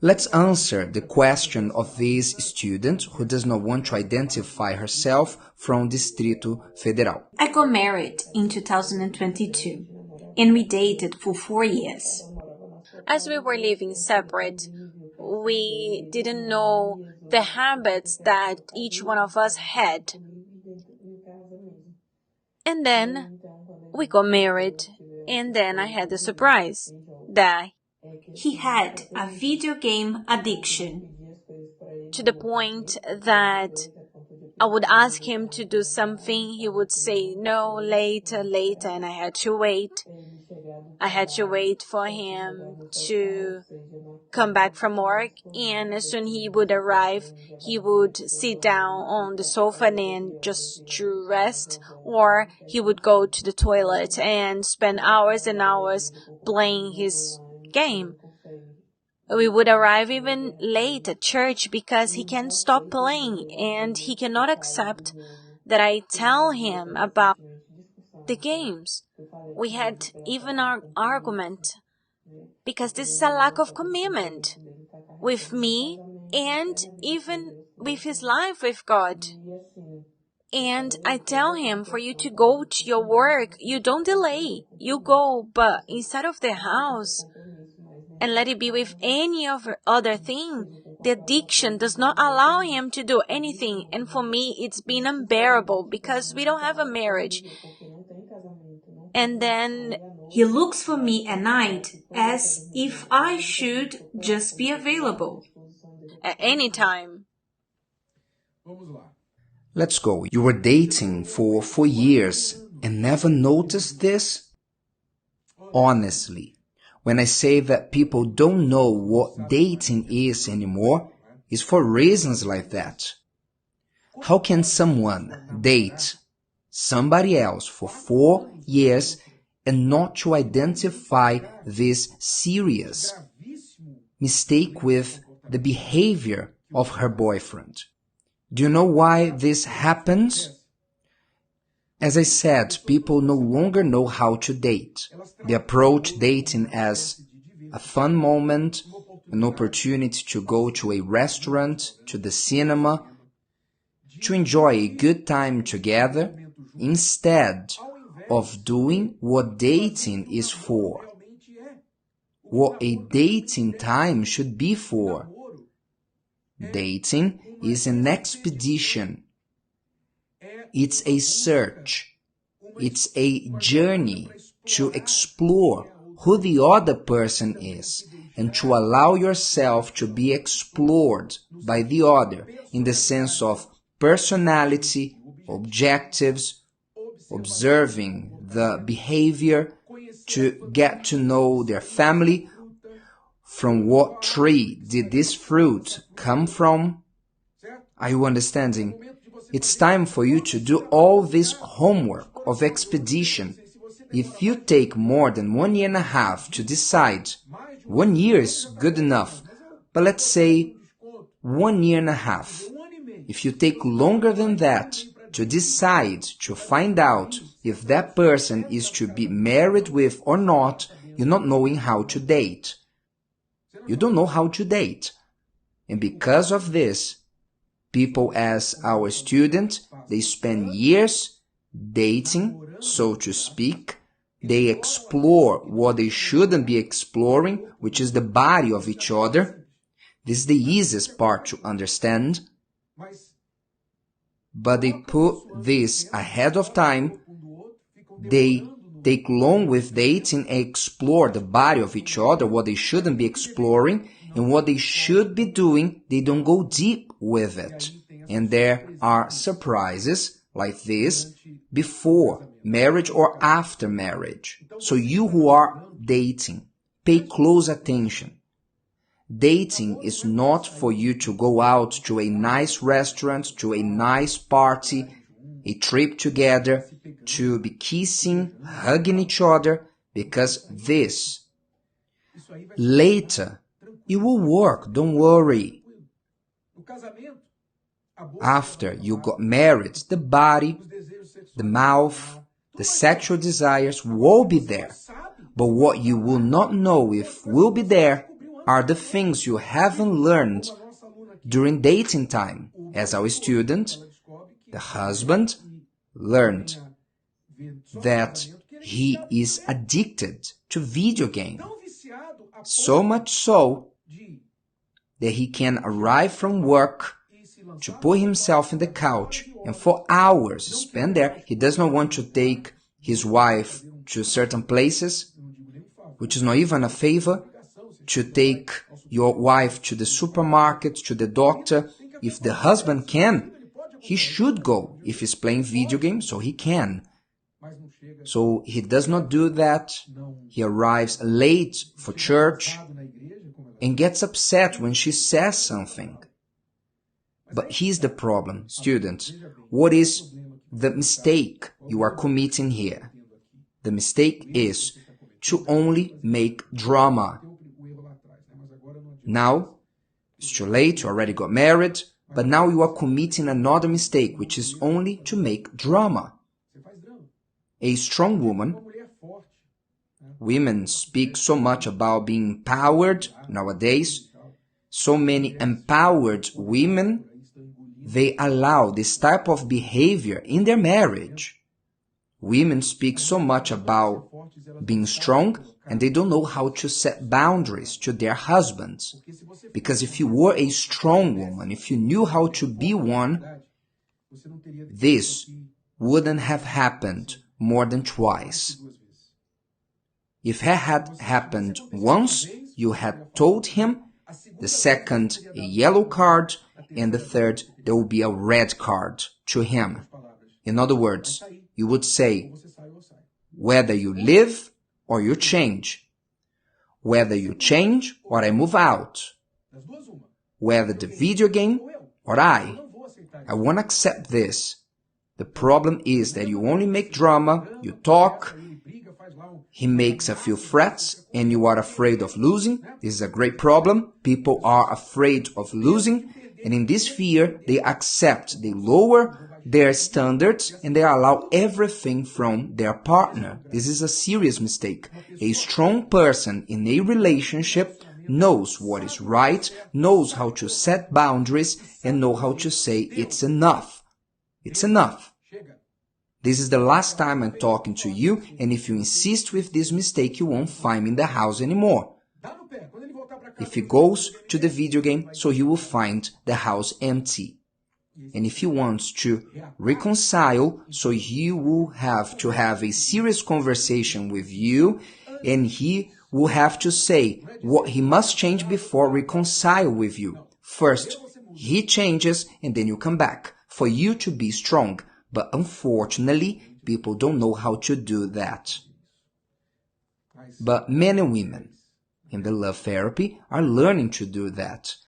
Let's answer the question of this student who does not want to identify herself from Distrito Federal. I got married in 2022 and we dated for 4 years. As we were living separate, we didn't know the habits that each one of us had. And then we got married, and then I had the surprise that he had a video game addiction, to the point that I would ask him to do something, he would say, no, later, and I had to wait. I had to wait for him to come back from work, and as soon he would arrive, he would sit down on the sofa and just to rest, or he would go to the toilet and spend hours and hours playing his game. We would arrive even late at church because he can't stop playing, and he cannot accept that I tell him about the games. We had even an argument because this is a lack of commitment with me and even with his life with God. And I tell him, for you to go to your work, you don't delay, you go, but inside of the house, and let it be with any other thing, the addiction does not allow him to do anything. And for me, it's been unbearable because we don't have a marriage. And then he looks for me at night as if I should just be available at any time. Let's go. You were dating for 4 years and never noticed this? Honestly, when I say that people don't know what dating is anymore, it's for reasons like that. How can someone date somebody else for 4 years and not to identify this serious mistake with the behavior of her boyfriend? Do you know why this happens? As I said, people no longer know how to date. They approach dating as a fun moment, an opportunity to go to a restaurant, to the cinema, to enjoy a good time together, instead of doing what dating is for, what a dating time should be for. Dating is an expedition. It's a search. It's a journey to explore who the other person is and to allow yourself to be explored by the other in the sense of personality, objectives, observing the behavior, to get to know their family. From what tree did this fruit come from? Are you understanding? It's time for you to do all this homework of expedition. If you take more than 1 year and a half to decide, 1 year is good enough, but let's say 1 year and a half. If you take longer than that to decide, to find out if that person is to be married with or not, you're not knowing how to date. You don't know how to date. And because of this, people as our student, they spend years dating, so to speak. They explore what they shouldn't be exploring, which is the body of each other. This is the easiest part to understand. But they put this ahead of time. They take long with dating and explore the body of each other, what they shouldn't be exploring, and what they should be doing, they don't go deep with it. And there are surprises like this before marriage or after marriage. So you who are dating, pay close attention. Dating is not for you to go out to a nice restaurant, to a nice party, a trip together, to be kissing, hugging each other, because this, later, it will work, don't worry. After you got married, the body, the mouth, the sexual desires will be there. But what you will not know if will be there are the things you haven't learned during dating time. As our student, the husband learned that he is addicted to video game. So much so that he can arrive from work to put himself in the couch and for hours spend there. He does not want to take his wife to certain places, which is not even a favor, to take your wife to the supermarket, to the doctor. If the husband can, he should go. If he's playing video games, so he can. So he does not do that. He arrives late for church and gets upset when she says something. But here's the problem, students. What is the mistake you are committing here? The mistake is to only make drama. Now, it's too late, you already got married, but now you are committing another mistake, which is only to make drama. A strong woman, women speak so much about being empowered nowadays. So many empowered women, they allow this type of behavior in their marriage. Women speak so much about being strong, and they don't know how to set boundaries to their husbands. Because if you were a strong woman, if you knew how to be one, this wouldn't have happened more than twice. If it had happened once, you had told him, the second a yellow card, and the third there will be a red card to him. In other words, you would say, whether you live or you change, whether you change or I move out, whether the video game or I won't accept this. The problem is that you only make drama, you talk, he makes a few threats, and you are afraid of losing. This is a great problem. People are afraid of losing, and in this fear, they accept, they lower their standards, and they allow everything from their partner. This is a serious mistake. A strong person in a relationship knows what is right, knows how to set boundaries, and know how to say it's enough. It's enough. This is the last time I'm talking to you, and if you insist with this mistake, you won't find me in the house anymore. If he goes to the video game, so he will find the house empty. And if he wants to reconcile, so he will have to have a serious conversation with you, and he will have to say what he must change before reconcile with you. First, he changes, and then you come back, for you to be strong. But unfortunately, people don't know how to do that. But men and women in the love therapy are learning to do that.